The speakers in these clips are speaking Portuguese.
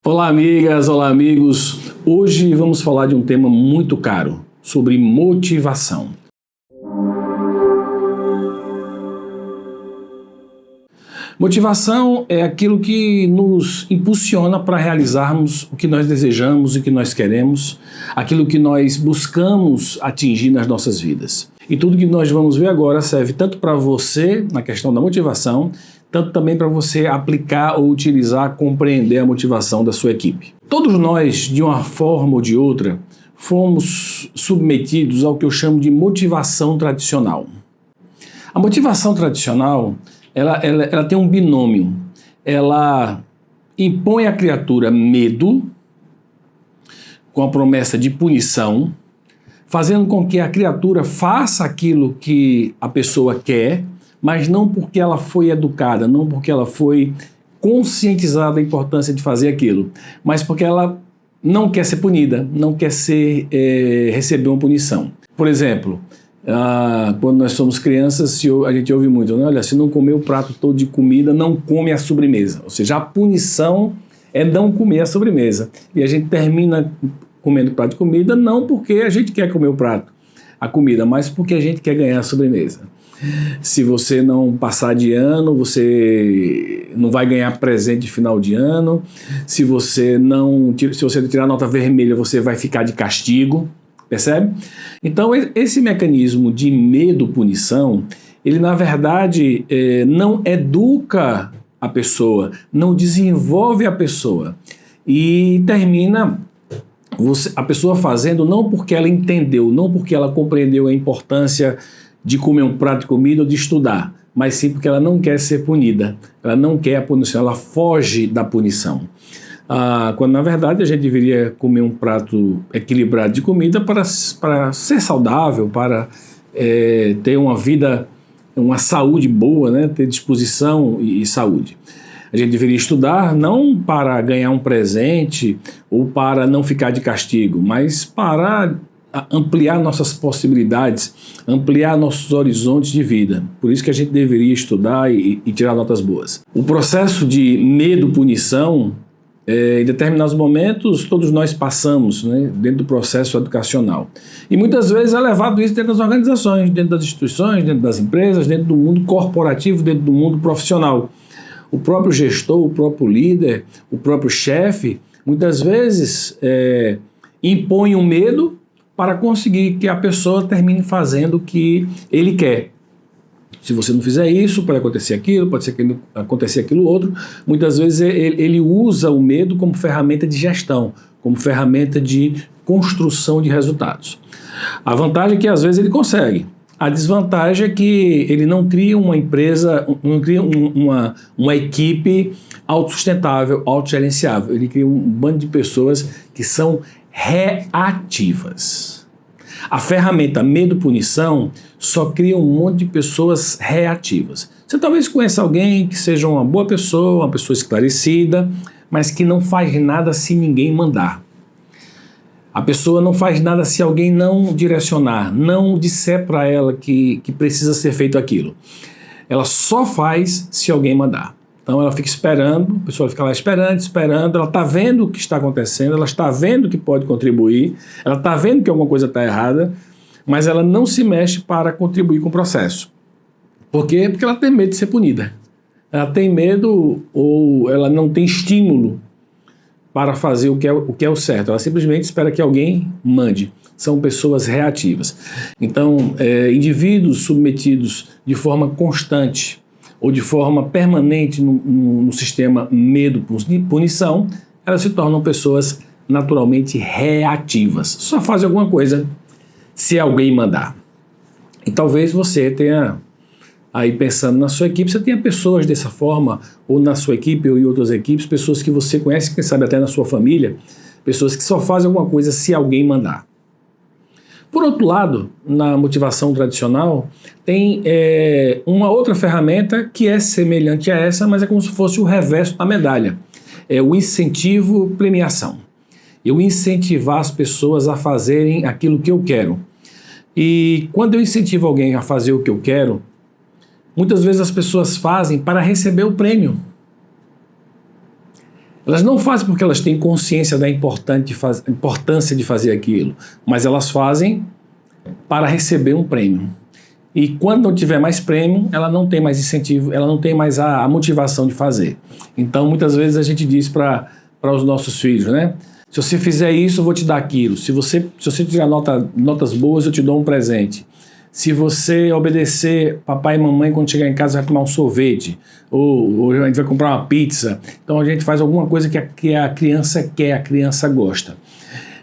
Olá, amigas, olá, amigos. Hoje vamos falar de um tema muito caro, sobre motivação. Motivação é aquilo que nos impulsiona para realizarmos o que nós desejamos e o que nós queremos, aquilo que nós buscamos atingir nas nossas vidas. E tudo que nós vamos ver agora serve tanto para você, na questão da motivação, tanto também para você aplicar ou utilizar, compreender a motivação da sua equipe. Todos nós, de uma forma ou de outra, fomos submetidos ao que eu chamo de motivação tradicional. A motivação tradicional, ela tem um binômio. Ela impõe à criatura medo, com a promessa de punição, fazendo com que a criatura faça aquilo que a pessoa quer, mas não porque ela foi educada, não porque ela foi conscientizada da importância de fazer aquilo, mas porque ela não quer ser punida, não quer receber uma punição. Por exemplo, quando nós somos crianças, a gente ouve muito, né? Olha, se não comer o prato todo de comida, não come a sobremesa. Ou seja, a punição é não comer a sobremesa. E a gente termina comendo o prato de comida não porque a gente quer comer a comida, mas porque a gente quer ganhar a sobremesa. Se você não passar de ano, você não vai ganhar presente de final de ano. Se você tirar nota vermelha, você vai ficar de castigo, percebe? Então, esse mecanismo de medo-punição, ele na verdade não educa a pessoa, não desenvolve a pessoa e termina a pessoa fazendo não porque ela entendeu, não porque ela compreendeu a importância de comer um prato de comida ou de estudar, mas sim porque ela não quer ser punida, ela não quer a punição, ela foge da punição. Quando na verdade a gente deveria comer um prato equilibrado de comida para ser saudável, para ter uma vida, uma saúde boa, né? Ter disposição e saúde. A gente deveria estudar não para ganhar um presente ou para não ficar de castigo, mas para ampliar nossas possibilidades, ampliar nossos horizontes de vida. Por isso que a gente deveria estudar e tirar notas boas. O processo de medo-punição, em determinados momentos, todos nós passamos, né, dentro do processo educacional. E muitas vezes é levado isso dentro das organizações, dentro das instituições, dentro das empresas, dentro do mundo corporativo, dentro do mundo profissional. O próprio gestor, o próprio líder, o próprio chefe, muitas vezes impõe um medo para conseguir que a pessoa termine fazendo o que ele quer. Se você não fizer isso, pode acontecer aquilo, pode acontecer aquilo outro. Muitas vezes ele usa o medo como ferramenta de gestão, como ferramenta de construção de resultados. A vantagem é que às vezes ele consegue. A desvantagem é que ele não cria uma empresa, não cria uma equipe autossustentável, autogerenciável. Ele cria um bando de pessoas que são reativas. A ferramenta medo-punição só cria um monte de pessoas reativas. Você talvez conheça alguém que seja uma boa pessoa, uma pessoa esclarecida, mas que não faz nada se ninguém mandar. A pessoa não faz nada se alguém não direcionar, não disser para ela que precisa ser feito aquilo. Ela só faz se alguém mandar. Então ela fica esperando, a pessoa fica lá esperando, ela está vendo o que está acontecendo, ela está vendo que pode contribuir, ela está vendo que alguma coisa está errada, mas ela não se mexe para contribuir com o processo. Por quê? Porque ela tem medo de ser punida. Ela tem medo ou ela não tem estímulo para fazer o que é o certo. Ela simplesmente espera que alguém mande. São pessoas reativas. Então, indivíduos submetidos de forma constante ou de forma permanente no sistema medo-punição, elas se tornam pessoas naturalmente reativas. Só fazem alguma coisa se alguém mandar. E talvez você tenha, aí pensando na sua equipe, você tenha pessoas dessa forma, ou na sua equipe ou em outras equipes, pessoas que você conhece, quem sabe até na sua família, pessoas que só fazem alguma coisa se alguém mandar. Por outro lado, na motivação tradicional, tem uma outra ferramenta que é semelhante a essa, mas é como se fosse o reverso da medalha. É o incentivo-premiação. Eu incentivar as pessoas a fazerem aquilo que eu quero. E quando eu incentivo alguém a fazer o que eu quero, muitas vezes as pessoas fazem para receber o prêmio. Elas não fazem porque elas têm consciência da importância de fazer aquilo, mas elas fazem para receber um prêmio. E quando não tiver mais prêmio, ela não tem mais incentivo, ela não tem mais a motivação de fazer. Então, muitas vezes a gente diz para os nossos filhos, né? Se você fizer isso, eu vou te dar aquilo. Se você tirar notas boas, eu te dou um presente. Se você obedecer papai e mamãe quando chegar em casa, vai tomar um sorvete. Ou a gente vai comprar uma pizza. Então a gente faz alguma coisa que a criança quer, a criança gosta.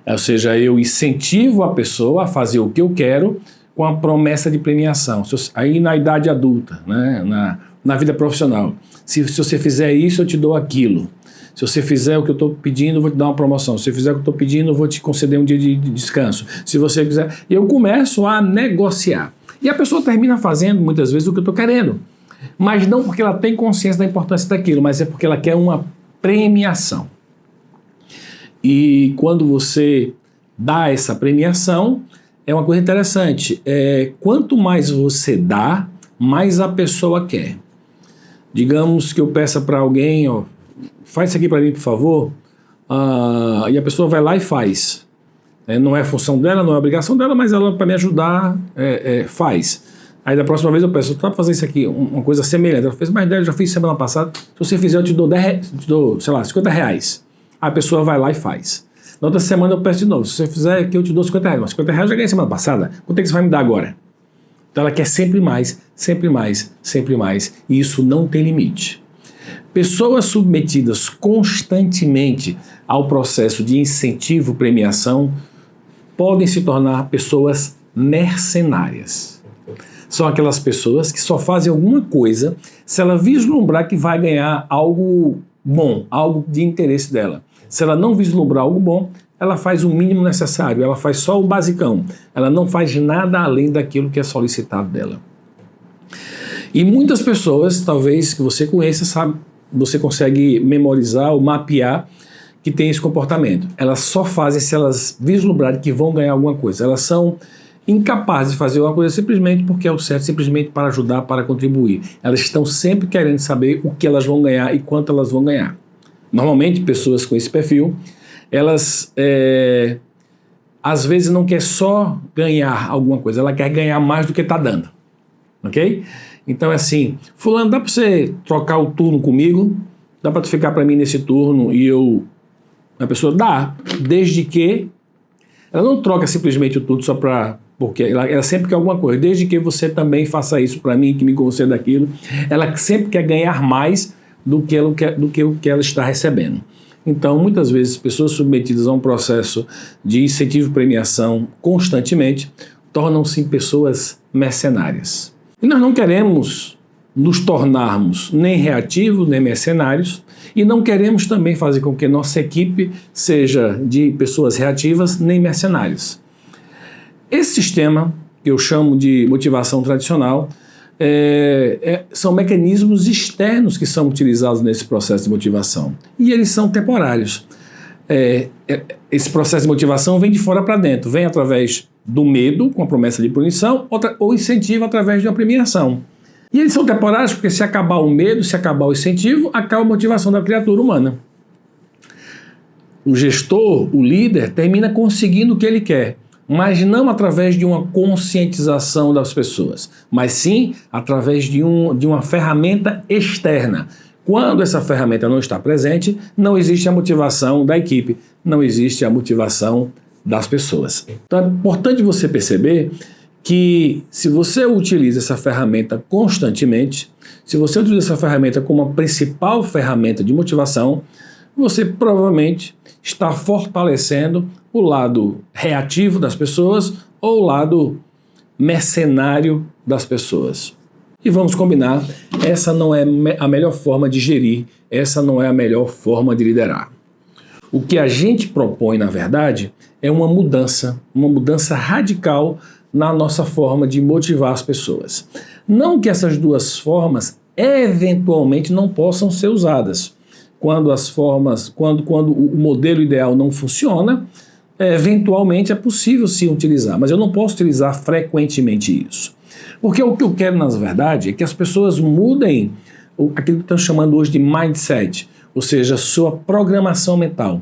Ou seja, eu incentivo a pessoa a fazer o que eu quero com a promessa de premiação. Aí na idade adulta, né? na vida profissional. Se você fizer isso, eu te dou aquilo. Se você fizer o que eu estou pedindo, eu vou te dar uma promoção. Se você fizer o que eu estou pedindo, eu vou te conceder um dia de descanso. Se você quiser... Eu começo a negociar. E a pessoa termina fazendo, muitas vezes, o que eu estou querendo. Mas não porque ela tem consciência da importância daquilo, mas é porque ela quer uma premiação. E quando você dá essa premiação, é uma coisa interessante. Quanto mais você dá, mais a pessoa quer. Digamos que eu peça para alguém... faz isso aqui para mim, por favor, e a pessoa vai lá e faz. Não é função dela, não é obrigação dela, mas ela, para me ajudar, faz. Aí da próxima vez eu peço, para fazer isso aqui, uma coisa semelhante. Ela fez, mas eu já fiz semana passada, se você fizer eu te dou, sei lá, 50 reais. Aí a pessoa vai lá e faz. Na outra semana eu peço de novo, se você fizer aqui eu te dou 50 reais. Mas 50 reais eu já ganhei semana passada, quanto é que você vai me dar agora? Então ela quer sempre mais, sempre mais, sempre mais. E isso não tem limite. Pessoas submetidas constantemente ao processo de incentivo-premiação podem se tornar pessoas mercenárias. São aquelas pessoas que só fazem alguma coisa se ela vislumbrar que vai ganhar algo bom, algo de interesse dela. Se ela não vislumbrar algo bom, ela faz o mínimo necessário, ela faz só o basicão. Ela não faz nada além daquilo que é solicitado dela. E muitas pessoas, talvez que você conheça, sabe, você consegue memorizar ou mapear que tem esse comportamento. Elas só fazem se elas vislumbrarem que vão ganhar alguma coisa. Elas são incapazes de fazer uma coisa simplesmente porque é o certo, simplesmente para ajudar, para contribuir. Elas estão sempre querendo saber o que elas vão ganhar e quanto elas vão ganhar. Normalmente, pessoas com esse perfil, elas às vezes não quer só ganhar alguma coisa, ela quer ganhar mais do que está dando. Ok? Então é assim, fulano, dá para você trocar o turno comigo? Dá para tu ficar para mim nesse turno e eu... A pessoa dá, desde que... Ela não troca simplesmente o turno só para... Porque ela sempre quer alguma coisa, desde que você também faça isso para mim, que me conceda aquilo. Ela sempre quer ganhar mais do que o que ela está recebendo. Então, muitas vezes, pessoas submetidas a um processo de incentivo e premiação constantemente tornam-se pessoas mercenárias. E nós não queremos nos tornarmos nem reativos, nem mercenários, e não queremos também fazer com que nossa equipe seja de pessoas reativas, nem mercenários. Esse sistema, que eu chamo de motivação tradicional, são mecanismos externos que são utilizados nesse processo de motivação. E eles são temporários. Esse processo de motivação vem de fora para dentro, vem através do medo, com a promessa de punição, ou incentivo através de uma premiação. E eles são temporários porque se acabar o medo, se acabar o incentivo, acaba a motivação da criatura humana. O gestor, o líder, termina conseguindo o que ele quer, mas não através de uma conscientização das pessoas, mas sim através de uma ferramenta externa. Quando essa ferramenta não está presente, não existe a motivação da equipe, não existe a motivação das pessoas. Então é importante você perceber que se você utiliza essa ferramenta constantemente, se você utiliza essa ferramenta como a principal ferramenta de motivação, você provavelmente está fortalecendo o lado reativo das pessoas ou o lado mercenário das pessoas. E vamos combinar, essa não é a melhor forma de gerir, essa não é a melhor forma de liderar. O que a gente propõe, na verdade, é uma mudança radical na nossa forma de motivar as pessoas. Não que essas duas formas eventualmente não possam ser usadas. Quando o modelo ideal não funciona, eventualmente é possível sim utilizar, mas eu não posso utilizar frequentemente isso. Porque o que eu quero, na verdade, é que as pessoas mudem aquilo que estão chamando hoje de mindset, ou seja, sua programação mental,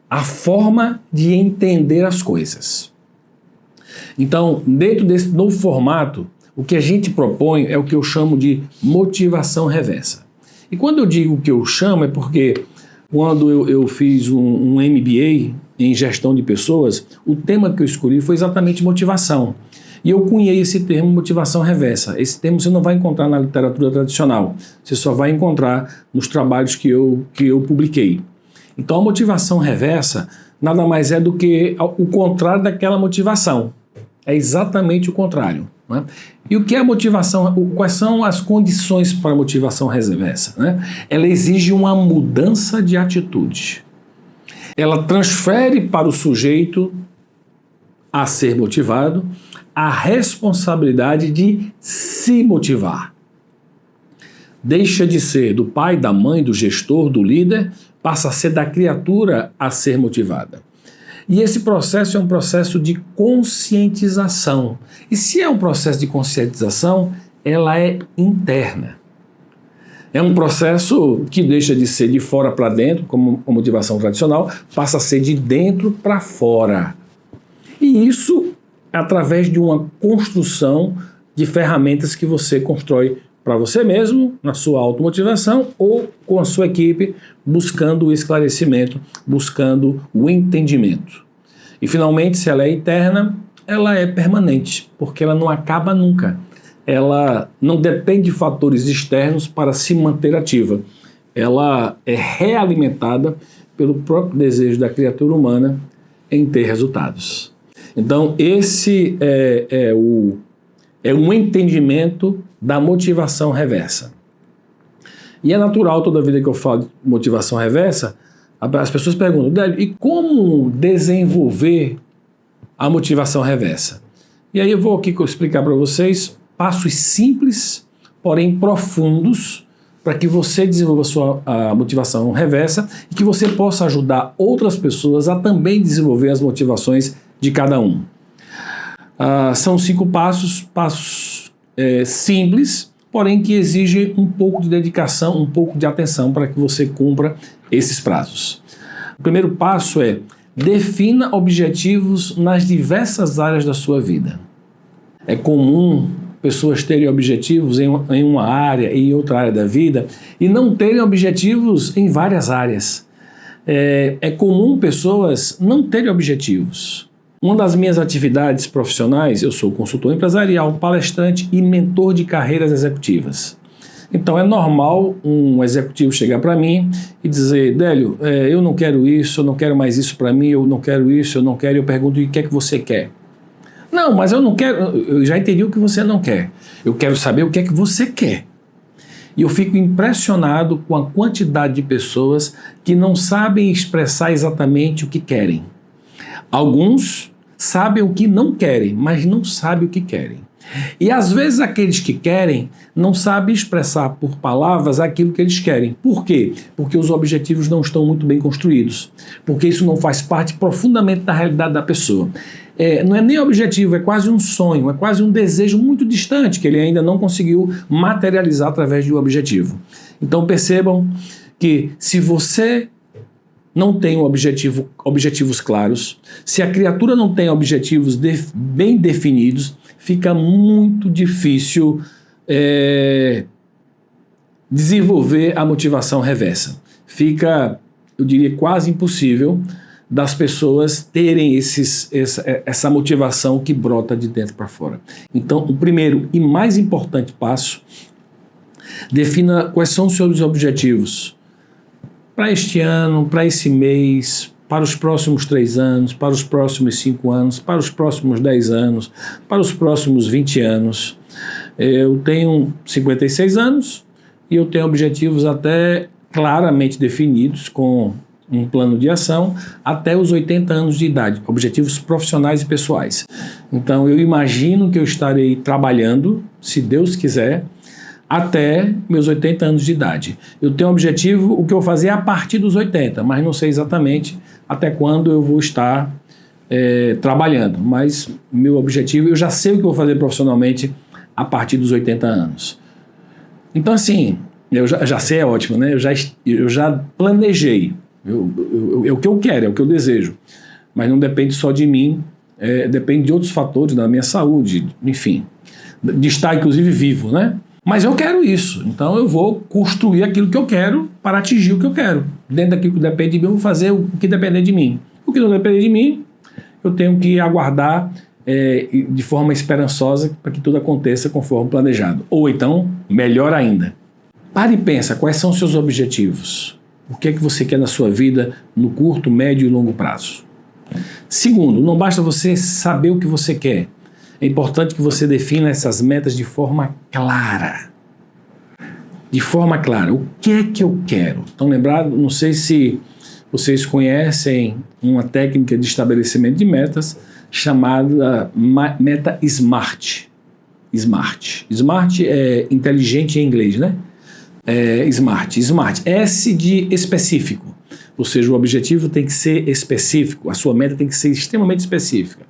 a forma de entender as coisas. Então, dentro desse novo formato, o que a gente propõe é o que eu chamo de motivação reversa. E quando eu digo o que eu chamo é porque quando eu fiz um MBA em gestão de pessoas, o tema que eu escolhi foi exatamente motivação. E eu cunhei esse termo motivação reversa. Esse termo você não vai encontrar na literatura tradicional, você só vai encontrar nos trabalhos que eu publiquei. Então a motivação reversa nada mais é do que o contrário daquela motivação. É exatamente o contrário. Né? E o que é a motivação? Quais são as condições para a motivação reversa? Né? Ela exige uma mudança de atitude. Ela transfere para o sujeito a ser motivado a responsabilidade de se motivar. Deixa de ser do pai, da mãe, do gestor, do líder, passa a ser da criatura a ser motivada. E esse processo é um processo de conscientização. E se é um processo de conscientização, ela é interna. É um processo que deixa de ser de fora para dentro, como a motivação tradicional, passa a ser de dentro para fora. E isso através de uma construção de ferramentas que você constrói para você mesmo, na sua automotivação ou com a sua equipe, buscando o esclarecimento, buscando o entendimento. E finalmente, se ela é interna, ela é permanente, porque ela não acaba nunca. Ela não depende de fatores externos para se manter ativa. Ela é realimentada pelo próprio desejo da criatura humana em ter resultados. Então, esse é um entendimento da motivação reversa. E é natural, toda vida que eu falo de motivação reversa, as pessoas perguntam, Délio, e como desenvolver a motivação reversa? E aí eu vou aqui explicar para vocês passos simples, porém profundos, para que você desenvolva a motivação reversa e que você possa ajudar outras pessoas a também desenvolver as motivações de cada um. São 5 passos simples, porém que exigem um pouco de dedicação, um pouco de atenção para que você cumpra esses prazos. O primeiro passo é: defina objetivos nas diversas áreas da sua vida. É comum pessoas terem objetivos em uma área e em outra área da vida e não terem objetivos em várias áreas. É comum pessoas não terem objetivos. Uma das minhas atividades profissionais, eu sou consultor empresarial, palestrante e mentor de carreiras executivas. Então é normal um executivo chegar para mim e dizer, Délio, eu não quero isso, eu não quero mais isso para mim, eu não quero isso, eu não quero, eu pergunto, e o que é que você quer? Não, mas eu não quero, eu já entendi o que você não quer, eu quero saber o que é que você quer. E eu fico impressionado com a quantidade de pessoas que não sabem expressar exatamente o que querem. Alguns sabem o que não querem, mas não sabem o que querem. E às vezes aqueles que querem não sabem expressar por palavras aquilo que eles querem. Por quê? Porque os objetivos não estão muito bem construídos. Porque isso não faz parte profundamente da realidade da pessoa. Não é nem objetivo, é quase um sonho, é quase um desejo muito distante que ele ainda não conseguiu materializar através de um objetivo. Então percebam que se você não tem objetivos claros, se a criatura não tem objetivos bem definidos, fica muito difícil desenvolver a motivação reversa. Fica, eu diria, quase impossível das pessoas terem essa motivação que brota de dentro para fora. Então, o primeiro e mais importante passo, defina quais são os seus objetivos para este ano, para esse mês, para os próximos 3 anos, para os próximos 5 anos, para os próximos 10 anos, para os próximos 20 anos. Eu tenho 56 anos e eu tenho objetivos até claramente definidos com um plano de ação até os 80 anos de idade, objetivos profissionais e pessoais. Então eu imagino que eu estarei trabalhando, se Deus quiser, até meus 80 anos de idade. Eu tenho um objetivo, o que eu vou fazer a partir dos 80, mas não sei exatamente até quando eu vou estar trabalhando. Mas meu objetivo, eu já sei o que eu vou fazer profissionalmente a partir dos 80 anos. Então assim, Eu já sei, é ótimo, né? Eu já planejei. É o que eu quero, é o que eu desejo. Mas não depende só de mim, depende de outros fatores, da minha saúde, enfim. De estar, inclusive, vivo, né? Mas eu quero isso, então eu vou construir aquilo que eu quero para atingir o que eu quero. Dentro daquilo que depende de mim, eu vou fazer o que depender de mim. O que não depender de mim, eu tenho que aguardar de forma esperançosa para que tudo aconteça conforme planejado. Ou então, melhor ainda, pare e pensa quais são os seus objetivos. O que é que você quer na sua vida no curto, médio e longo prazo. Segundo, não basta você saber o que você quer. É importante que você defina essas metas de forma clara. De forma clara. O que é que eu quero? Então, lembrado, não sei se vocês conhecem uma técnica de estabelecimento de metas chamada meta SMART. SMART é inteligente em inglês, né? SMART. S de específico. Ou seja, o objetivo tem que ser específico. A sua meta tem que ser extremamente específica.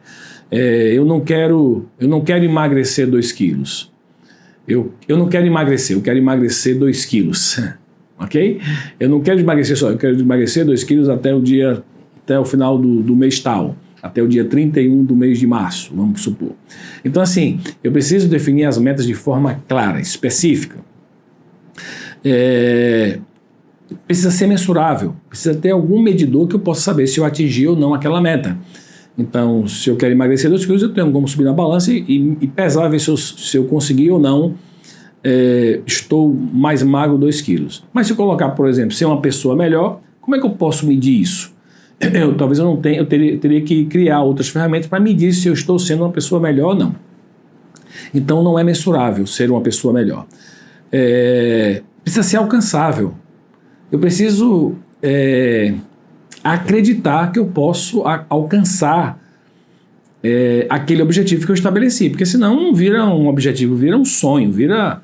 Eu não quero emagrecer 2 quilos. Eu não quero emagrecer, eu quero emagrecer 2 quilos. Ok? Eu não quero emagrecer só, eu quero emagrecer 2 quilos até o final do mês tal. Até o dia 31 do mês de março, vamos supor. Então, assim, eu preciso definir as metas de forma clara, específica. Precisa ser mensurável, precisa ter algum medidor que eu possa saber se eu atingi ou não aquela meta. Então, se eu quero emagrecer 2 quilos, eu tenho como subir na balança e pesar, ver se eu conseguir ou não, estou mais magro 2 quilos. Mas se eu colocar, por exemplo, ser uma pessoa melhor, como é que eu posso medir isso? Talvez eu não tenha, eu teria que criar outras ferramentas para medir se eu estou sendo uma pessoa melhor ou não. Então, não é mensurável ser uma pessoa melhor. Precisa ser alcançável. Eu preciso acreditar que eu posso alcançar aquele objetivo que eu estabeleci, porque senão não vira um objetivo, vira um sonho, vira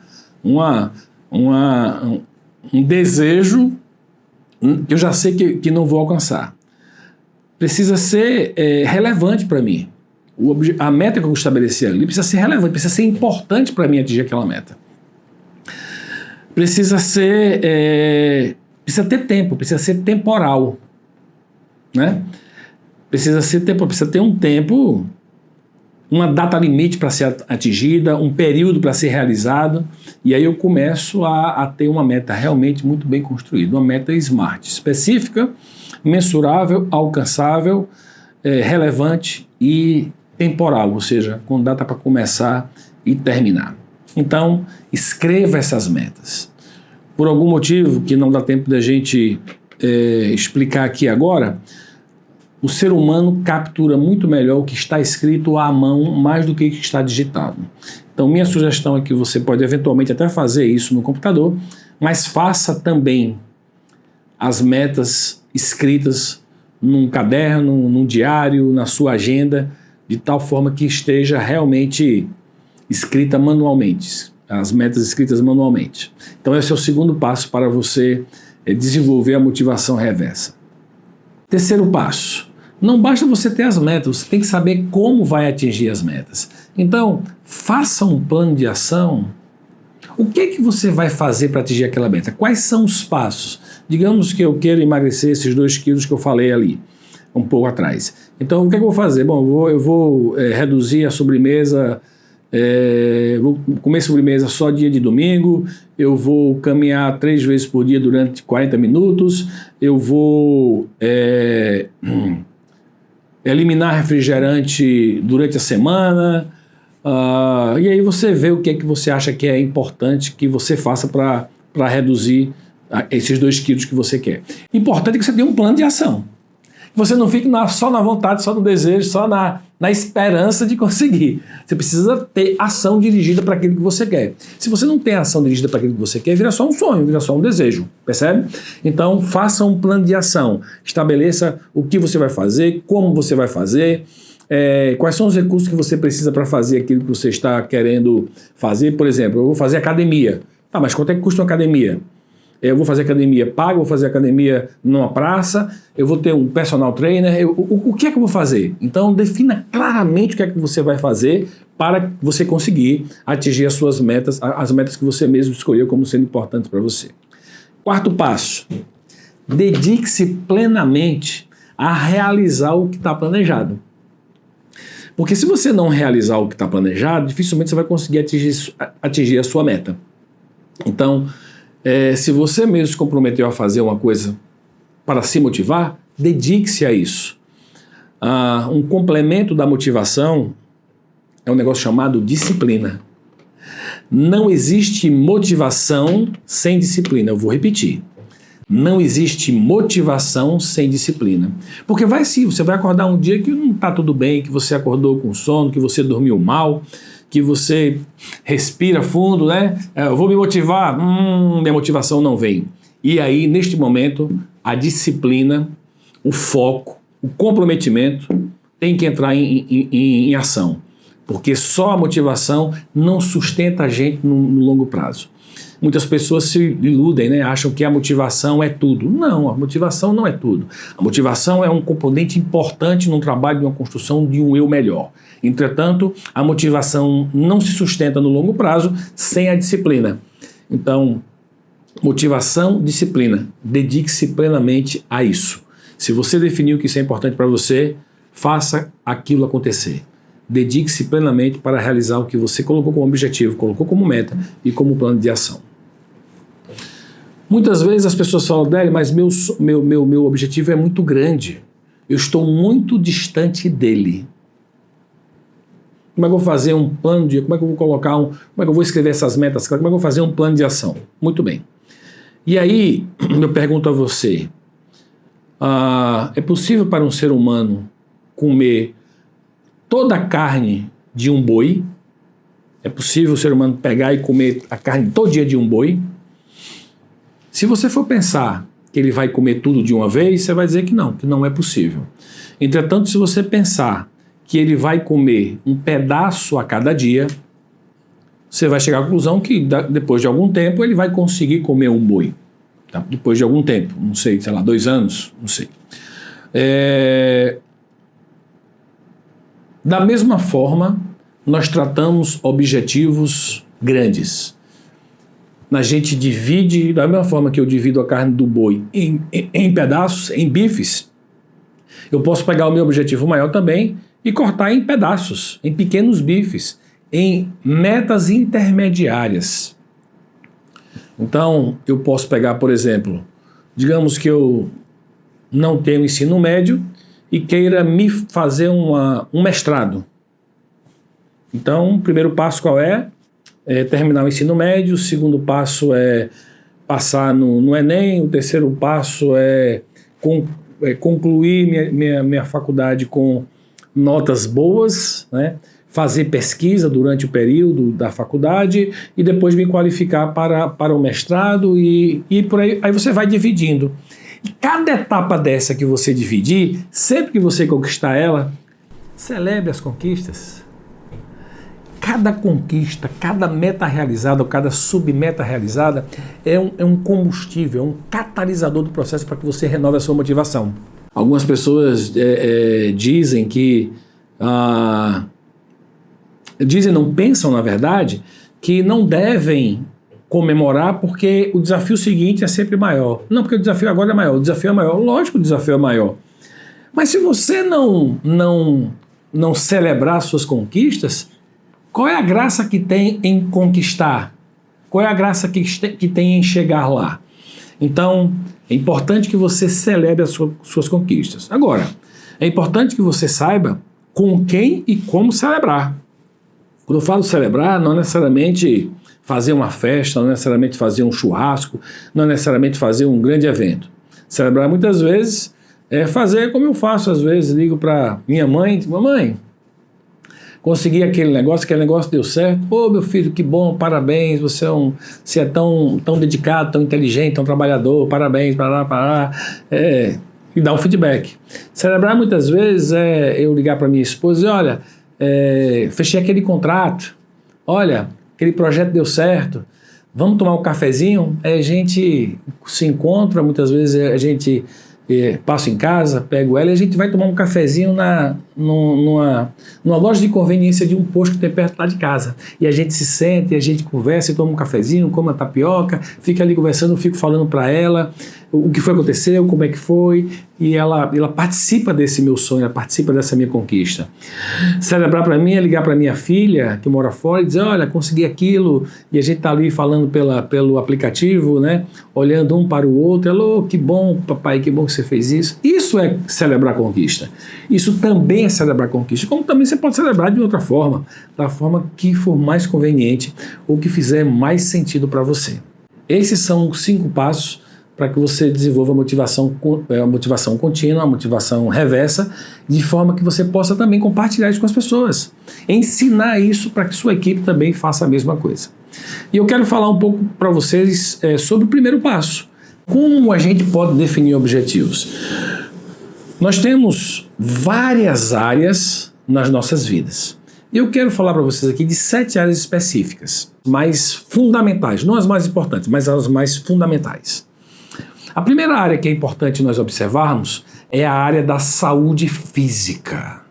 um desejo que eu já sei que não vou alcançar. Precisa ser relevante para mim. A meta que eu estabeleci ali precisa ser relevante, precisa ser importante para mim atingir aquela meta. Precisa ter tempo, precisa ser temporal, né? Precisa ter um tempo, uma data limite para ser atingida, um período para ser realizado, e aí eu começo a ter uma meta realmente muito bem construída, uma meta SMART, específica, mensurável, alcançável, relevante e temporal, ou seja, com data para começar e terminar. Então, escreva essas metas. Por algum motivo que não dá tempo da gente explicar aqui agora, o ser humano captura muito melhor o que está escrito à mão mais do que o que está digitado. Então, minha sugestão é que você pode eventualmente até fazer isso no computador, mas faça também as metas escritas num caderno, num diário, na sua agenda, de tal forma que esteja realmente escrita manualmente, as metas escritas manualmente. Então esse é o segundo passo para você desenvolver a motivação reversa. Terceiro passo, não basta você ter as metas, você tem que saber como vai atingir as metas. Então, faça um plano de ação. O que é que você vai fazer para atingir aquela meta? Quais são os passos? Digamos que eu quero emagrecer esses 2 quilos que eu falei ali, um pouco atrás. Então, o que é que eu vou fazer? Bom, eu vou reduzir a sobremesa, vou comer sobremesa só dia de domingo, eu vou caminhar 3 vezes por dia durante 40 minutos, eu vou eliminar refrigerante durante a semana, e aí você vê o que é que você acha que é importante que você faça para reduzir esses 2 quilos que você quer. Importante é que você tenha um plano de ação. Você não fique só na vontade, só no desejo, só na esperança de conseguir. Você precisa ter ação dirigida para aquilo que você quer. Se você não tem ação dirigida para aquilo que você quer, vira só um sonho, vira só um desejo, percebe? Então, faça um plano de ação. Estabeleça o que você vai fazer, como você vai fazer, quais são os recursos que você precisa para fazer aquilo que você está querendo fazer. Por exemplo, eu vou fazer academia. Mas quanto é que custa uma academia? Eu vou fazer academia paga, vou fazer academia numa praça, eu vou ter um personal trainer, o que é que eu vou fazer? Então defina claramente o que é que você vai fazer para você conseguir atingir as suas metas, as metas que você mesmo escolheu como sendo importantes para você. Quarto passo, dedique-se plenamente a realizar o que está planejado. Porque se você não realizar o que está planejado, dificilmente você vai conseguir atingir a sua meta. Então, se você mesmo se comprometeu a fazer uma coisa para se motivar, dedique-se a isso. Um complemento da motivação é um negócio chamado disciplina. Não existe motivação sem disciplina. Eu vou repetir. Não existe motivação sem disciplina. Porque você vai acordar um dia que não está tudo bem, que você acordou com sono, que você dormiu mal, que você respira fundo, né? Eu vou me motivar, minha motivação não vem. E aí, neste momento, a disciplina, o foco, o comprometimento tem que entrar em ação. Porque só a motivação não sustenta a gente no longo prazo. Muitas pessoas se iludem, né? Acham que a motivação é tudo. Não, a motivação não é tudo. A motivação é um componente importante num trabalho de uma construção de um eu melhor. Entretanto, a motivação não se sustenta no longo prazo sem a disciplina. Então, motivação, disciplina. Dedique-se plenamente a isso. Se você definiu que isso é importante para você, faça aquilo acontecer. Dedique-se plenamente para realizar o que você colocou como objetivo, colocou como meta e como plano de ação. Muitas vezes as pessoas falam, Délio, mas meu objetivo é muito grande. Eu estou muito distante dele. Como é que eu vou fazer um plano de... Como é que eu vou colocar como é que eu vou escrever essas metas? Como é que eu vou fazer um plano de ação? Muito bem. E aí, eu pergunto a você, é possível para um ser humano comer toda a carne de um boi? É possível o ser humano pegar e comer a carne todo dia de um boi? Se você for pensar que ele vai comer tudo de uma vez, você vai dizer que não é possível. Entretanto, se você pensar que ele vai comer um pedaço a cada dia, você vai chegar à conclusão que depois de algum tempo ele vai conseguir comer um boi. Tá? Depois de algum tempo, não sei, 2 anos, não sei. Da mesma forma, nós tratamos objetivos grandes. A gente divide, da mesma forma que eu divido a carne do boi em pedaços, em bifes, eu posso pegar o meu objetivo maior também e cortar em pedaços, em pequenos bifes, em metas intermediárias. Então, eu posso pegar, por exemplo, digamos que eu não tenho ensino médio e queira me fazer um mestrado. Então, o primeiro passo qual é? Terminar o ensino médio, o segundo passo é passar no Enem, o terceiro passo é concluir minha faculdade com notas boas, né? Fazer pesquisa durante o período da faculdade e depois me qualificar para o mestrado e por aí você vai dividindo. E cada etapa dessa que você dividir, sempre que você conquistar ela, celebre as conquistas. Cada conquista, cada meta realizada ou cada submeta realizada é um combustível, é um catalisador do processo para que você renove a sua motivação. Algumas pessoas dizem que... não pensam, na verdade, que não devem comemorar porque o desafio seguinte é sempre maior. Não, porque o desafio agora é maior. O desafio é maior. Lógico que o desafio é maior. Mas se você não celebrar suas conquistas, qual é a graça que tem em conquistar? Qual é a graça que tem em chegar lá? Então, é importante que você celebre as suas conquistas. Agora, é importante que você saiba com quem e como celebrar. Quando eu falo celebrar, não é necessariamente fazer uma festa, não é necessariamente fazer um churrasco, não é necessariamente fazer um grande evento. Celebrar muitas vezes é fazer como eu faço às vezes, ligo para minha mãe, mamãe, consegui aquele negócio deu certo. Ô, meu filho, que bom, parabéns, você é tão dedicado, tão inteligente, tão trabalhador, parabéns, e dar um feedback. Celebrar muitas vezes é eu ligar para minha esposa e dizer, olha, fechei aquele contrato, olha, aquele projeto deu certo, Vamos tomar um cafezinho? Aí a gente se encontra, muitas vezes a gente passa em casa, pega ela e a gente vai tomar um cafezinho numa loja de conveniência de um posto que tem perto lá de casa. E a gente se senta, e a gente conversa, e toma um cafezinho, come uma tapioca, fica ali conversando, eu fico falando para ela o que foi que aconteceu, como é que foi, e ela participa desse meu sonho, ela participa dessa minha conquista. Celebrar para mim é ligar para minha filha, que mora fora, e dizer, olha, consegui aquilo, e a gente tá ali falando pelo aplicativo, né, olhando um para o outro, ela, oh, que bom, papai, que bom que você fez isso. Isso é celebrar a conquista. Isso também é celebrar a conquista, como também você pode celebrar de outra forma, da forma que for mais conveniente, ou que fizer mais sentido para você. Esses são os 5 passos para que você desenvolva a motivação contínua, a motivação reversa, de forma que você possa também compartilhar isso com as pessoas. Ensinar isso para que sua equipe também faça a mesma coisa. E eu quero falar um pouco para vocês sobre o primeiro passo. Como a gente pode definir objetivos? Nós temos várias áreas nas nossas vidas. E eu quero falar para vocês aqui de 7 áreas específicas, mais fundamentais, não as mais importantes, mas as mais fundamentais. A primeira área que é importante nós observarmos é a área da saúde física.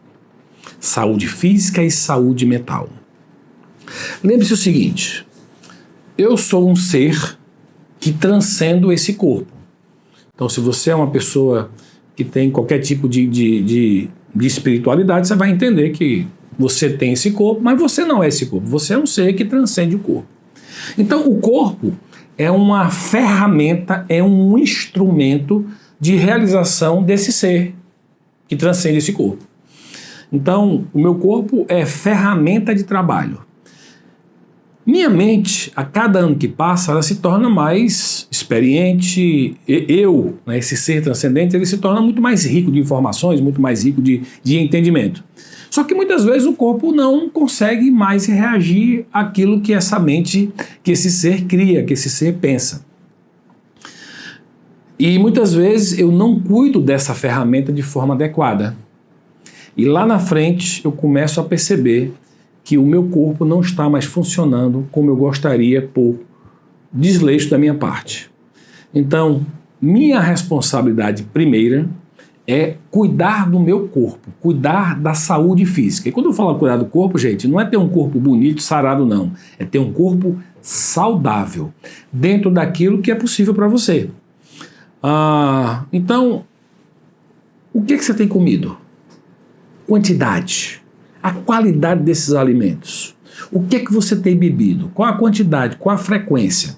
Saúde física e saúde mental. Lembre-se o seguinte, eu sou um ser que transcendo esse corpo. Então, se você é uma pessoa que tem qualquer tipo de espiritualidade, você vai entender que você tem esse corpo, mas você não é esse corpo. Você é um ser que transcende o corpo. Então, o corpo é uma ferramenta, é um instrumento de realização desse ser que transcende esse corpo. Então, o meu corpo é ferramenta de trabalho. Minha mente, a cada ano que passa, ela se torna mais experiente. Eu, né, esse ser transcendente, ele se torna muito mais rico de informações, muito mais rico de entendimento. Só que muitas vezes o corpo não consegue mais reagir àquilo que essa mente, que esse ser cria, que esse ser pensa. E muitas vezes eu não cuido dessa ferramenta de forma adequada. E lá na frente eu começo a perceber que o meu corpo não está mais funcionando como eu gostaria por desleixo da minha parte. Então, minha responsabilidade primeira é cuidar do meu corpo, cuidar da saúde física. E quando eu falo cuidar do corpo, gente, não é ter um corpo bonito, sarado, não. É ter um corpo saudável, dentro daquilo que é possível para você. Então, o que você tem comido? Quantidade. A qualidade desses alimentos. O que você tem bebido? Qual a quantidade? Qual a frequência?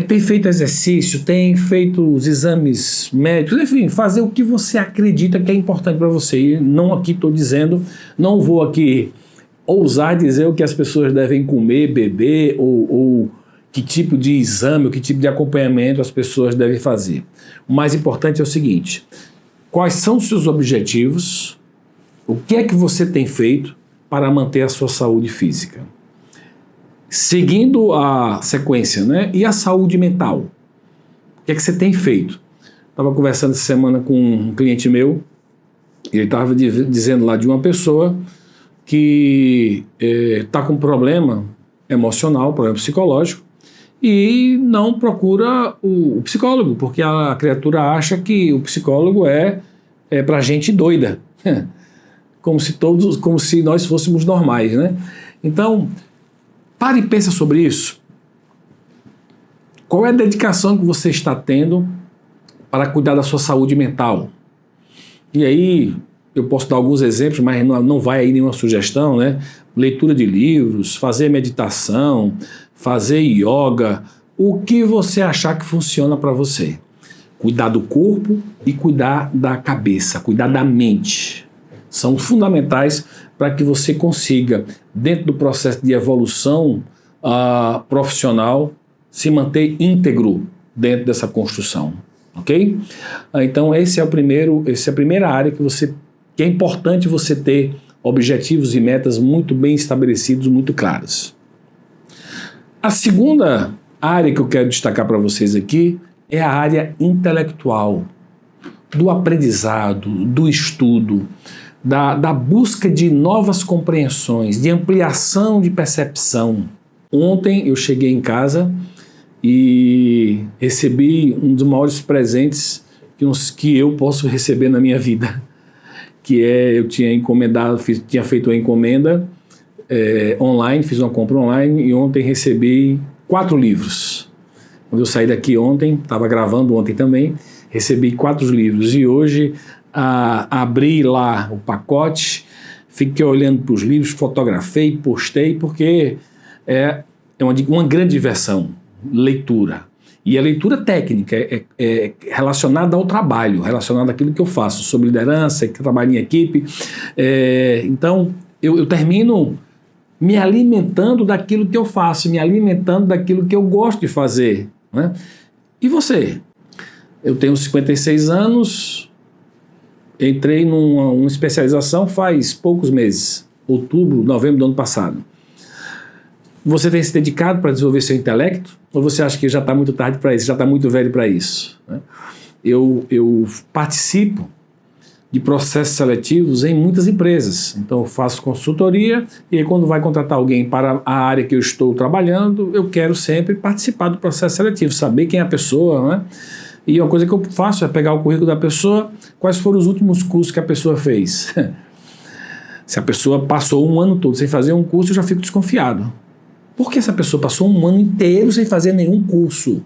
Tem feito exercício, tem feito os exames médicos, enfim, fazer o que você acredita que é importante para você. E não aqui estou dizendo, não vou aqui ousar dizer o que as pessoas devem comer, beber, ou que tipo de exame, ou que tipo de acompanhamento as pessoas devem fazer. O mais importante é o seguinte, quais são os seus objetivos, o que é que você tem feito para manter a sua saúde física? Seguindo a sequência, né? E a saúde mental? O que é que você tem feito? Estava conversando essa semana com um cliente meu, e ele estava dizendo lá de uma pessoa que está com problema emocional, problema psicológico, e não procura o psicólogo, porque a criatura acha que o psicólogo é para gente doida, como se nós fôssemos normais, né? Então, pare e pensa sobre isso. Qual é a dedicação que você está tendo para cuidar da sua saúde mental? E aí, eu posso dar alguns exemplos, mas não vai aí nenhuma sugestão, né? Leitura de livros, fazer meditação, fazer yoga, o que você achar que funciona para você. Cuidar do corpo e cuidar da cabeça, cuidar da mente. São fundamentais para que você consiga, dentro do processo de evolução profissional, se manter íntegro dentro dessa construção, ok? Então essa é a primeira área que é importante você ter objetivos e metas muito bem estabelecidos, muito claros. A segunda área que eu quero destacar para vocês aqui é a área intelectual, do aprendizado, do estudo, da busca de novas compreensões, de ampliação de percepção. Ontem eu cheguei em casa e recebi um dos maiores presentes que eu posso receber na minha vida, que eu tinha encomendado, tinha feito uma encomenda online, fiz uma compra online e ontem recebi 4 livros. Quando eu saí daqui ontem, estava gravando ontem também, recebi 4 livros e hoje abri lá o pacote, fiquei olhando para os livros, fotografei, postei, porque é uma grande diversão, leitura. E a leitura técnica é relacionada ao trabalho, relacionada àquilo que eu faço, sobre liderança, que trabalho em equipe. Então, eu termino me alimentando daquilo que eu faço, me alimentando daquilo que eu gosto de fazer, né? E você? Eu tenho 56 anos, entrei numa especialização faz poucos meses, outubro, novembro do ano passado. Você tem se dedicado para desenvolver seu intelecto? Ou você acha que já está muito tarde para isso, já está muito velho para isso, né? Eu participo de processos seletivos em muitas empresas. Então eu faço consultoria e aí, quando vai contratar alguém para a área que eu estou trabalhando, eu quero sempre participar do processo seletivo, saber quem é a pessoa, né? E uma coisa que eu faço é pegar o currículo da pessoa, quais foram os últimos cursos que a pessoa fez. Se a pessoa passou um ano todo sem fazer um curso, eu já fico desconfiado. Por que essa pessoa passou um ano inteiro sem fazer nenhum curso?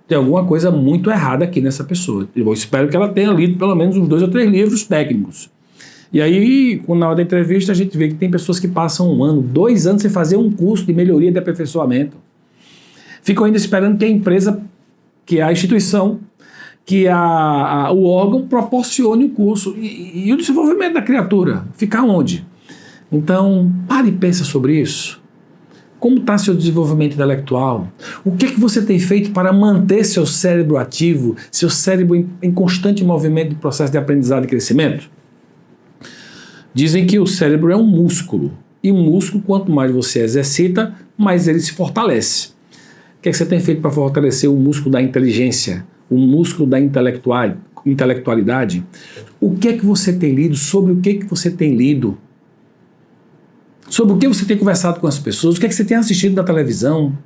Tem alguma coisa muito errada aqui nessa pessoa. Eu espero que ela tenha lido pelo menos uns 2 ou 3 livros técnicos. E aí, na hora da entrevista, a gente vê que tem pessoas que passam 1 ano, 2 anos sem fazer um curso de melhoria e de aperfeiçoamento. Ficam ainda esperando que a empresa, que a instituição, que o órgão proporcione o curso. E o desenvolvimento da criatura? Fica onde? Então, pare e pensa sobre isso. Como está seu desenvolvimento intelectual? O que você tem feito para manter seu cérebro ativo, seu cérebro em constante movimento de processo de aprendizado e crescimento? Dizem que o cérebro é um músculo. E músculo, quanto mais você exercita, mais ele se fortalece. O que você tem feito para fortalecer o músculo da inteligência, o músculo da intelectualidade? O que você tem lido? Sobre o que você tem lido? Sobre o que você tem conversado com as pessoas, o que você tem assistido da televisão.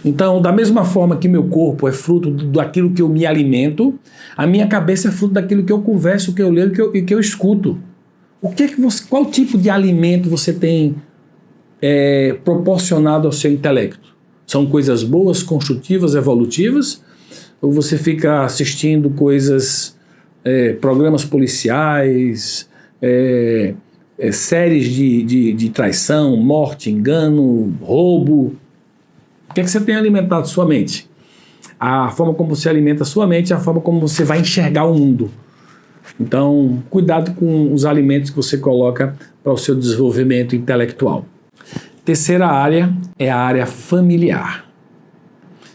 Então, da mesma forma que meu corpo é fruto daquilo que eu me alimento, a minha cabeça é fruto daquilo que eu converso, que eu leio e que eu escuto. Qual tipo de alimento você tem proporcionado ao seu intelecto? São coisas boas, construtivas, evolutivas? Ou você fica assistindo programas policiais, séries de traição, morte, engano, roubo? O que você tem alimentado sua mente? A forma como você alimenta sua mente é a forma como você vai enxergar o mundo. Então, cuidado com os alimentos que você coloca para o seu desenvolvimento intelectual. Terceira área é a área familiar.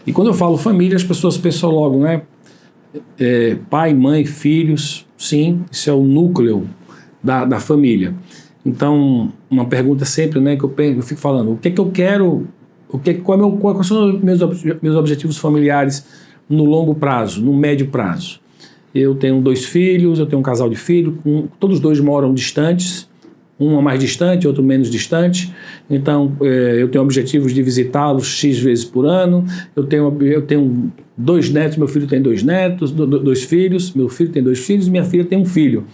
E quando eu falo família, as pessoas pensam logo, né? Pai, mãe, filhos. Sim, isso é o núcleo da família. Então, uma pergunta sempre, né, que eu fico falando: o que eu quero, quais são os meus objetivos familiares no longo prazo, no médio prazo? Eu tenho 2 filhos, eu tenho um casal de filhos, todos os 2 moram distantes, um mais distante, outro menos distante. Então, eu tenho objetivos de visitá-los X vezes por ano. Eu tenho 2 netos, meu filho tem 2 netos, 2 filhos, meu filho tem 2 filhos, minha filha tem 1 filho.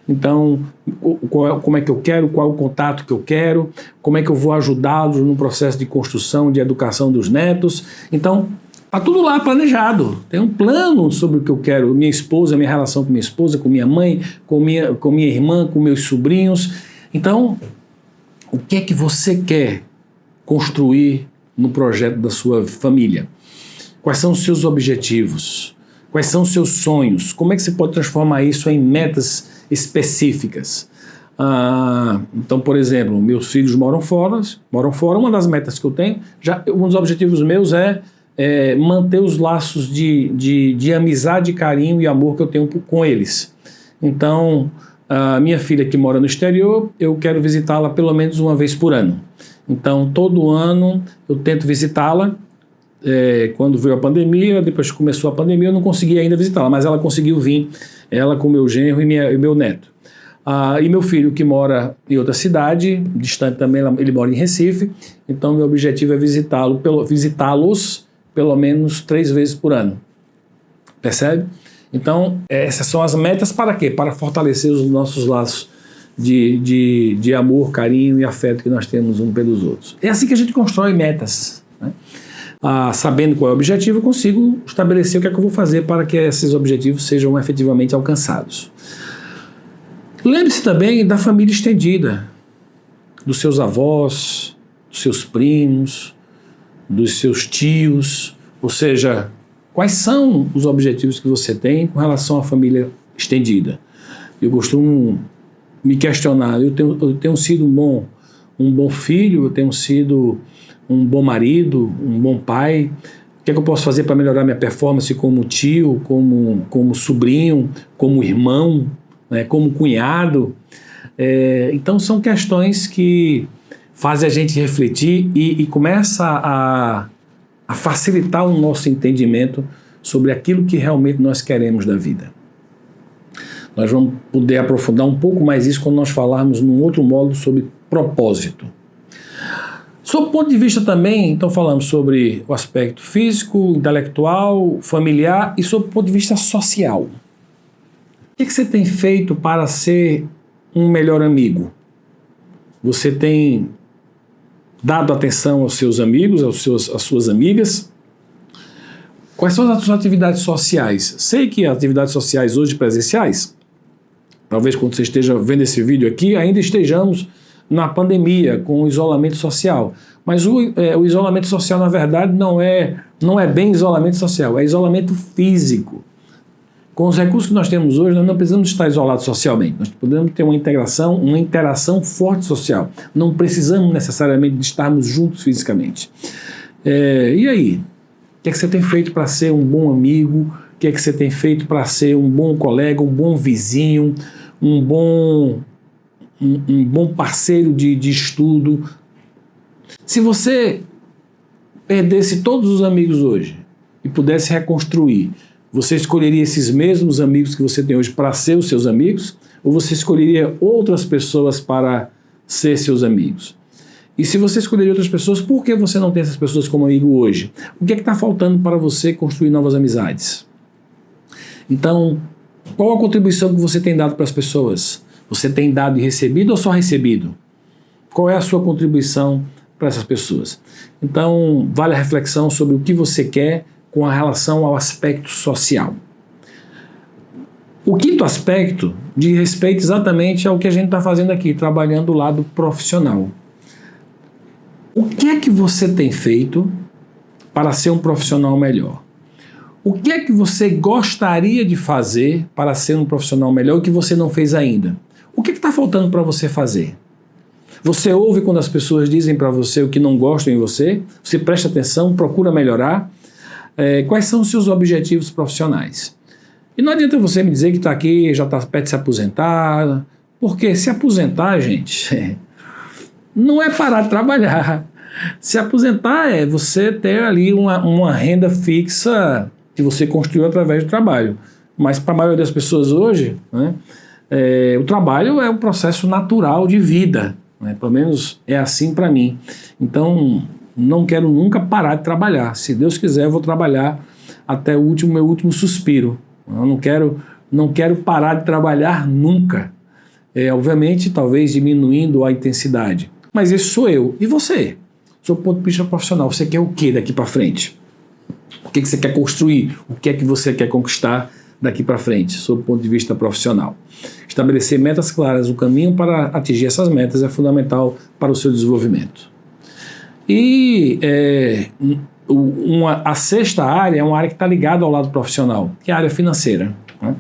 Então, como é que eu quero, qual é o contato que eu quero, como é que eu vou ajudá-los no processo de construção, de educação dos netos. Então, está tudo lá planejado. Tem um plano sobre o que eu quero, minha esposa, minha relação com minha esposa, com minha mãe, com minha irmã, com meus sobrinhos. Então, o que é que você quer construir no projeto da sua família? Quais são os seus objetivos? Quais são os seus sonhos? Como é que você pode transformar isso em metas específicas? Então, por exemplo, meus filhos moram fora. Uma das metas que eu tenho, um dos objetivos meus é manter os laços de amizade, carinho e amor que eu tenho com eles. Então, a minha filha que mora no exterior, eu quero visitá-la pelo menos uma vez por ano. Então, todo ano eu tento visitá-la. Quando veio a pandemia, depois que começou a pandemia, eu não consegui ainda visitá-la, mas ela conseguiu vir, ela com meu genro e meu neto. E meu filho, que mora em outra cidade, distante também, ele mora em Recife, então meu objetivo é visitá-los pelo menos 3 vezes por ano. Percebe? Então, essas são as metas para quê? Para fortalecer os nossos laços de amor, carinho e afeto que nós temos uns pelos outros. É assim que a gente constrói metas, né? Sabendo qual é o objetivo, eu consigo estabelecer o que é que eu vou fazer para que esses objetivos sejam efetivamente alcançados. Lembre-se também da família estendida, dos seus avós, dos seus primos, dos seus tios, ou seja, quais são os objetivos que você tem com relação à família estendida. Eu costumo me questionar, eu tenho sido um bom filho, eu tenho sido um bom marido, um bom pai. O que é que eu posso fazer para melhorar minha performance como tio, como sobrinho, como irmão, né, como cunhado? Então são questões que fazem a gente refletir e começa a facilitar o nosso entendimento sobre aquilo que realmente nós queremos da vida. Nós vamos poder aprofundar um pouco mais isso quando nós falarmos num outro módulo sobre propósito. Sob o ponto de vista também, então falamos sobre o aspecto físico, intelectual, familiar e sob o ponto de vista social. O que você tem feito para ser um melhor amigo? Você tem dado atenção aos seus amigos, às suas amigas? Quais são as suas atividades sociais? Sei que as atividades sociais hoje presenciais, talvez quando você esteja vendo esse vídeo aqui, ainda estejamos na pandemia, com o isolamento social. Mas o isolamento social, na verdade, não é bem isolamento social, é isolamento físico. Com os recursos que nós temos hoje, nós não precisamos estar isolados socialmente. Nós podemos ter uma interação forte social. Não precisamos necessariamente de estarmos juntos fisicamente. E aí? O que é que você tem feito para ser um bom amigo? O que é que você tem feito para ser um bom colega, um bom vizinho, um bom parceiro de estudo? Se você perdesse todos os amigos hoje e pudesse reconstruir, você escolheria esses mesmos amigos que você tem hoje para ser os seus amigos? Ou você escolheria outras pessoas para ser seus amigos? E se você escolheria outras pessoas, por que você não tem essas pessoas como amigo hoje? O que é que está faltando para você construir novas amizades? Então, qual a contribuição que você tem dado para as pessoas? Você tem dado e recebido ou só recebido? Qual é a sua contribuição para essas pessoas? Então, vale a reflexão sobre o que você quer com relação ao aspecto social. O quinto aspecto diz respeito exatamente ao que a gente está fazendo aqui, trabalhando o lado profissional. O que é que você tem feito para ser um profissional melhor? O que é que você gostaria de fazer para ser um profissional melhor que você não fez ainda? O que está faltando para você fazer? Você ouve quando as pessoas dizem para você o que não gostam em você? Você presta atenção, procura melhorar? Quais são os seus objetivos profissionais? E não adianta você me dizer que está aqui, já está perto de se aposentar, porque se aposentar, gente, não é parar de trabalhar. Se aposentar é você ter ali uma renda fixa que você construiu através do trabalho. Mas para a maioria das pessoas hoje, né, o trabalho é um processo natural de vida, né? Pelo menos é assim para mim. Então, não quero nunca parar de trabalhar. Se Deus quiser, eu vou trabalhar até o meu último suspiro. Eu não quero parar de trabalhar nunca. Obviamente, talvez diminuindo a intensidade. Mas esse sou eu. E você? Sob o ponto de vista profissional, você quer o que daqui para frente? O que você quer construir? O que é que você quer conquistar daqui para frente, sob o ponto de vista profissional? Estabelecer metas claras, o caminho para atingir essas metas é fundamental para o seu desenvolvimento. E a sexta área é uma área que está ligada ao lado profissional, que é a área financeira, né?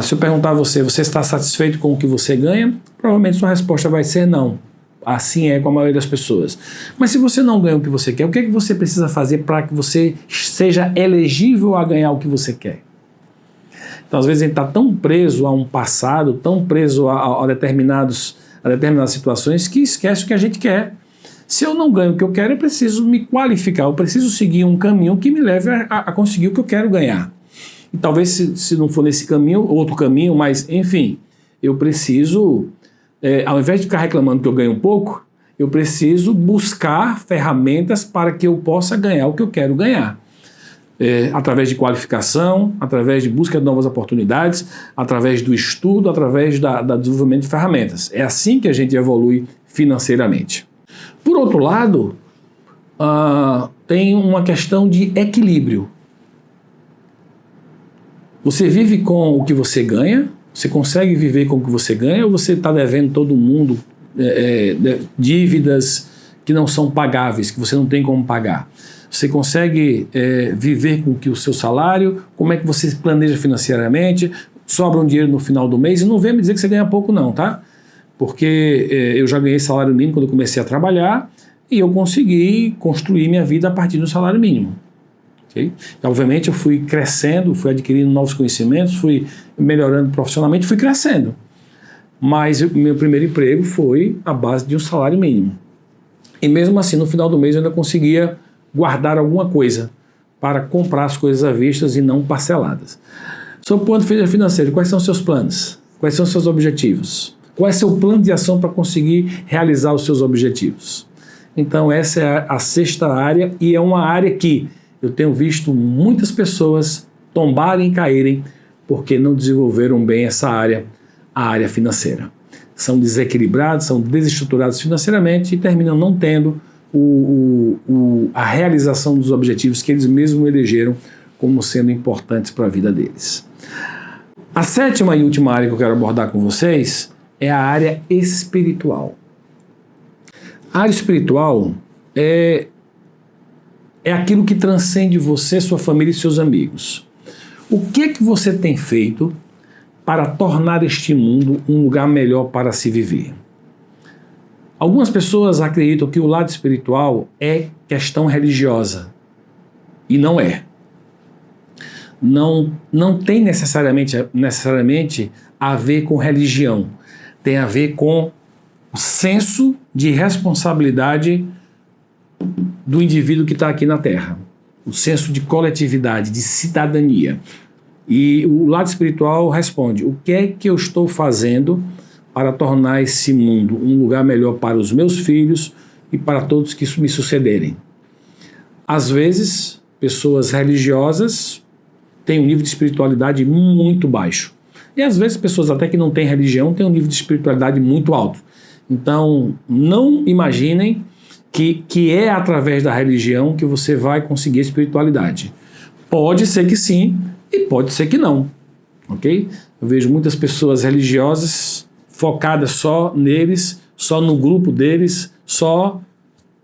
Se eu perguntar a você está satisfeito com o que você ganha? Provavelmente sua resposta vai ser não. Assim é com a maioria das pessoas. Mas se você não ganha o que você quer, o que é que você precisa fazer para que você seja elegível a ganhar o que você quer? Então, às vezes, a gente está tão preso a um passado, tão preso a determinadas situações, que esquece o que a gente quer. Se eu não ganho o que eu quero, eu preciso me qualificar, eu preciso seguir um caminho que me leve a conseguir o que eu quero ganhar. E talvez se não for nesse caminho, outro caminho, mas enfim, eu preciso, ao invés de ficar reclamando que eu ganho pouco, eu preciso buscar ferramentas para que eu possa ganhar o que eu quero ganhar. Através de qualificação, através de busca de novas oportunidades, através do estudo, através do desenvolvimento de ferramentas. É assim que a gente evolui financeiramente. Por outro lado, tem uma questão de equilíbrio. Você vive com o que você ganha? Você consegue viver com o que você ganha? Ou você está devendo todo mundo dívidas que não são pagáveis, que você não tem como pagar? Você consegue viver com o seu salário? Como é que você planeja financeiramente? Sobra um dinheiro no final do mês? E não vem me dizer que você ganha pouco não, tá? Porque eu já ganhei salário mínimo quando eu comecei a trabalhar e eu consegui construir minha vida a partir do salário mínimo. Okay? E, obviamente eu fui crescendo, fui adquirindo novos conhecimentos, fui melhorando profissionalmente, fui crescendo. Mas meu primeiro emprego foi à base de um salário mínimo. E mesmo assim, no final do mês eu ainda conseguia guardar alguma coisa para comprar as coisas à vista e não parceladas. Sob o ponto de vista financeiro, quais são os seus planos? Quais são os seus objetivos? Qual é o seu plano de ação para conseguir realizar os seus objetivos? Então essa é a sexta área e é uma área que eu tenho visto muitas pessoas tombarem e caírem porque não desenvolveram bem essa área, a área financeira. São desequilibrados, são desestruturados financeiramente e terminam não tendo a realização dos objetivos que eles mesmos elegeram como sendo importantes para a vida deles. A sétima e última área que eu quero abordar com vocês é a área espiritual. A área espiritual é aquilo que transcende você, sua família e seus amigos. O que é que você tem feito para tornar este mundo um lugar melhor para se viver? Algumas pessoas acreditam que o lado espiritual é questão religiosa. E não é. Não tem necessariamente a ver com religião. Tem a ver com o senso de responsabilidade do indivíduo que está aqui na Terra. O senso de coletividade, de cidadania. E o lado espiritual responde: o que é que eu estou fazendo para tornar esse mundo um lugar melhor para os meus filhos e para todos que me sucederem? Às vezes, pessoas religiosas têm um nível de espiritualidade muito baixo. E às vezes, pessoas até que não têm religião têm um nível de espiritualidade muito alto. Então, não imaginem que é através da religião que você vai conseguir a espiritualidade. Pode ser que sim e pode ser que não. Ok? Eu vejo muitas pessoas religiosas focadas só neles, só no grupo deles, só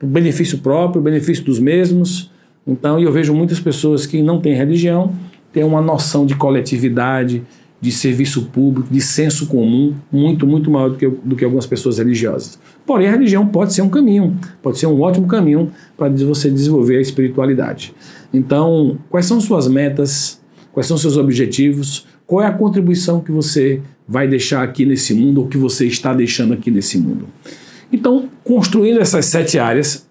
o benefício próprio, o benefício dos mesmos. Então, eu vejo muitas pessoas que não têm religião, têm uma noção de coletividade, de serviço público, de senso comum, muito maior do que algumas pessoas religiosas. Porém, a religião pode ser um caminho, pode ser um ótimo caminho para você desenvolver a espiritualidade. Então, quais são suas metas? Quais são seus objetivos? Qual é a contribuição que você vai deixar aqui nesse mundo ou que você está deixando aqui nesse mundo? Então, construindo essas 7 áreas,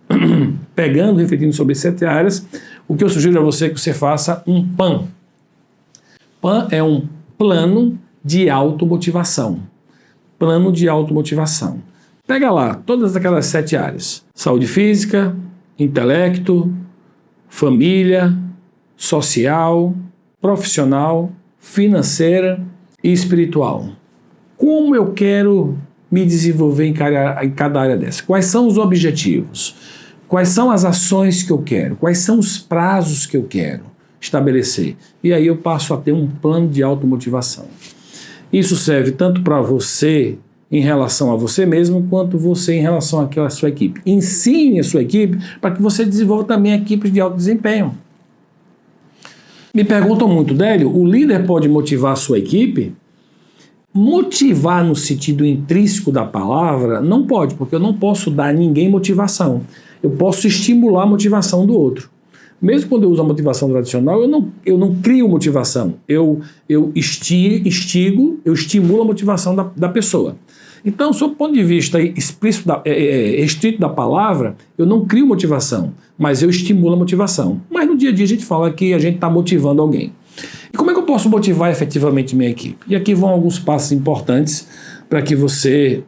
pegando, refletindo sobre 7 áreas, o que eu sugiro a você é que você faça um PAN. PAN é um plano de automotivação. Plano de automotivação. Pega lá todas aquelas 7 áreas: saúde física, intelecto, família, social, profissional, financeira e espiritual. Como eu quero me desenvolver em cada área dessa? Quais são os objetivos? Quais são as ações que eu quero? Quais são os prazos que eu quero estabelecer? E aí eu passo a ter um plano de automotivação. Isso serve tanto para você em relação a você mesmo, quanto você em relação à sua equipe. Ensine a sua equipe para que você desenvolva também equipes de alto desempenho. Me perguntam muito: Délio, o líder pode motivar a sua equipe? Motivar no sentido intrínseco da palavra não pode, porque eu não posso dar a ninguém motivação. Eu posso estimular a motivação do outro. Mesmo quando eu uso a motivação tradicional, eu não crio motivação. Eu estimulo a motivação da pessoa. Então, sob o ponto de vista estrito da palavra, eu não crio motivação, mas eu estimulo a motivação. Mas no dia a dia a gente fala que a gente está motivando alguém. E como é que eu posso motivar efetivamente minha equipe? E aqui vão alguns passos importantes para que você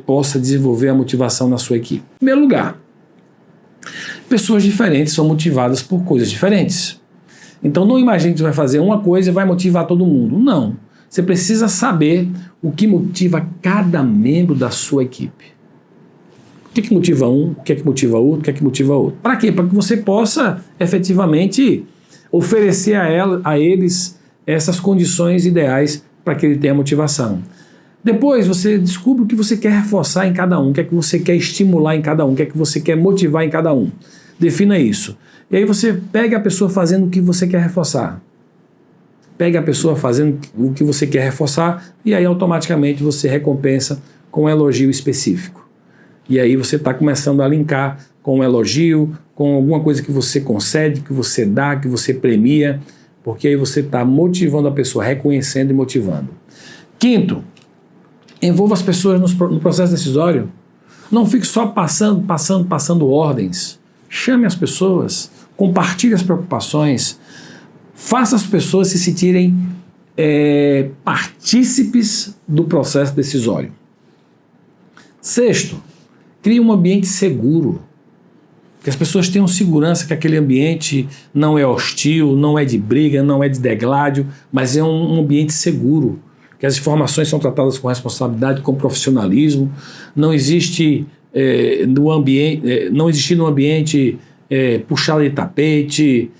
possa desenvolver a motivação na sua equipe. Em primeiro lugar, pessoas diferentes são motivadas por coisas diferentes. Então não imagine que você vai fazer uma coisa e vai motivar todo mundo. Não. Você precisa saber o que motiva cada membro da sua equipe. O que motiva um, o que motiva outro, o que motiva outro. Para quê? Para que você possa efetivamente oferecer a eles essas condições ideais para que ele tenha motivação. Depois você descobre o que você quer reforçar em cada um, o que é que você quer estimular em cada um, o que é que você quer motivar em cada um. Defina isso. E aí você pega a pessoa fazendo o que você quer reforçar. Pega a pessoa fazendo o que você quer reforçar e aí automaticamente você recompensa com um elogio específico. E aí você está começando a linkar com um elogio, com alguma coisa que você concede, que você dá, que você premia, porque aí você está motivando a pessoa, reconhecendo e motivando. Quinto, envolva as pessoas no processo decisório. Não fique só passando ordens. Chame as pessoas, compartilhe as preocupações, faça as pessoas se sentirem partícipes do processo decisório. Sexto, crie um ambiente seguro, que as pessoas tenham segurança que aquele ambiente não é hostil, não é de briga, não é de degládio, mas é um ambiente seguro, que as informações são tratadas com responsabilidade, com profissionalismo, não existe no ambiente puxada de tapete,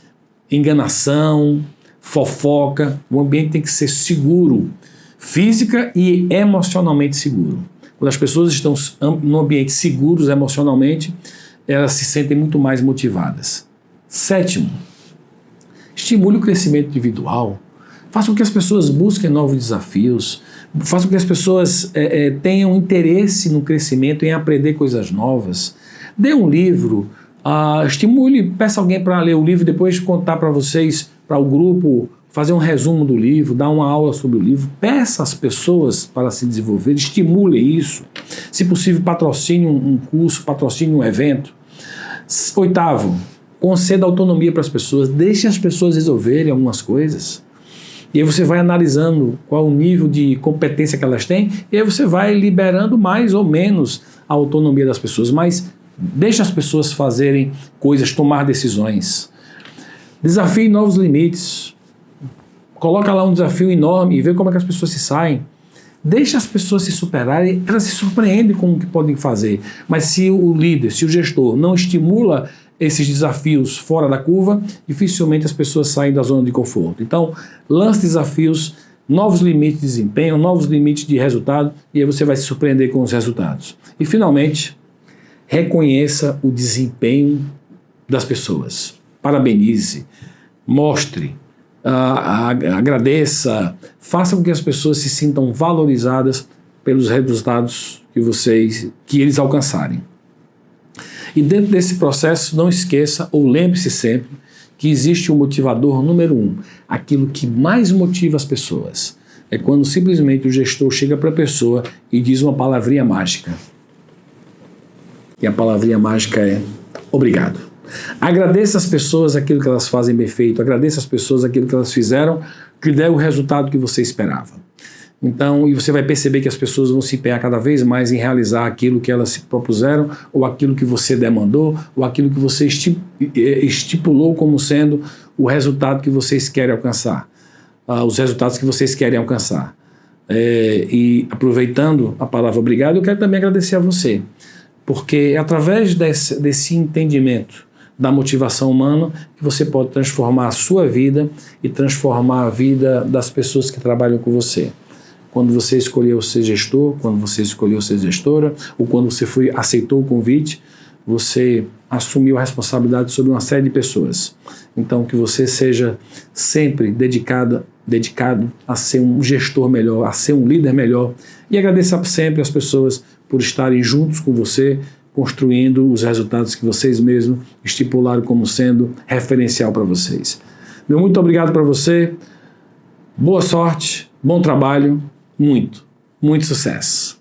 enganação, fofoca. O ambiente tem que ser seguro, física e emocionalmente seguro. Quando as pessoas estão num ambiente seguros emocionalmente, elas se sentem muito mais motivadas. Sétimo, estimule o crescimento individual. Faça com que as pessoas busquem novos desafios. Faça com que as pessoas tenham interesse no crescimento, em aprender coisas novas. Dê um livro, estimule, peça alguém para ler o livro, depois contar para vocês, para o grupo, fazer um resumo do livro, dar uma aula sobre o livro. Peça às pessoas para se desenvolver, estimule isso. Se possível, patrocine um curso, patrocine um evento. Oitavo, conceda autonomia para as pessoas, deixe as pessoas resolverem algumas coisas. E aí você vai analisando qual o nível de competência que elas têm, e aí você vai liberando mais ou menos a autonomia das pessoas, mas deixe as pessoas fazerem coisas, tomar decisões. Desafie novos limites. Coloca lá um desafio enorme e vê como é que as pessoas se saem. Deixa as pessoas se superarem, elas se surpreendem com o que podem fazer. Mas se o líder, se o gestor não estimula esses desafios fora da curva, dificilmente as pessoas saem da zona de conforto. Então, lance desafios, novos limites de desempenho, novos limites de resultado, e aí você vai se surpreender com os resultados. E, finalmente, reconheça o desempenho das pessoas. Parabenize, mostre, agradeça, faça com que as pessoas se sintam valorizadas pelos resultados que eles alcançarem. E dentro desse processo, não esqueça ou lembre-se sempre que existe um motivador número 1. Aquilo que mais motiva as pessoas é quando simplesmente o gestor chega para a pessoa e diz uma palavrinha mágica. E a palavrinha mágica é obrigado. Agradeça às pessoas aquilo que elas fazem bem feito, agradeça às pessoas aquilo que elas fizeram, que deu o resultado que você esperava. Então, e você vai perceber que as pessoas vão se empenhar cada vez mais em realizar aquilo que elas se propuseram, ou aquilo que você demandou, ou aquilo que você estipulou como sendo o resultado que vocês querem alcançar, os resultados que vocês querem alcançar. E aproveitando a palavra obrigado, eu quero também agradecer a você, porque é através desse entendimento da motivação humana que você pode transformar a sua vida e transformar a vida das pessoas que trabalham com você. Quando você escolheu ser gestor, quando você escolheu ser gestora, ou quando você aceitou o convite, você assumiu a responsabilidade sobre uma série de pessoas. Então, que você seja sempre dedicado a ser um gestor melhor, a ser um líder melhor, e agradeça sempre às pessoas por estarem juntos com você, construindo os resultados que vocês mesmos estipularam como sendo referencial para vocês. Meu muito obrigado para você, boa sorte, bom trabalho, muito sucesso.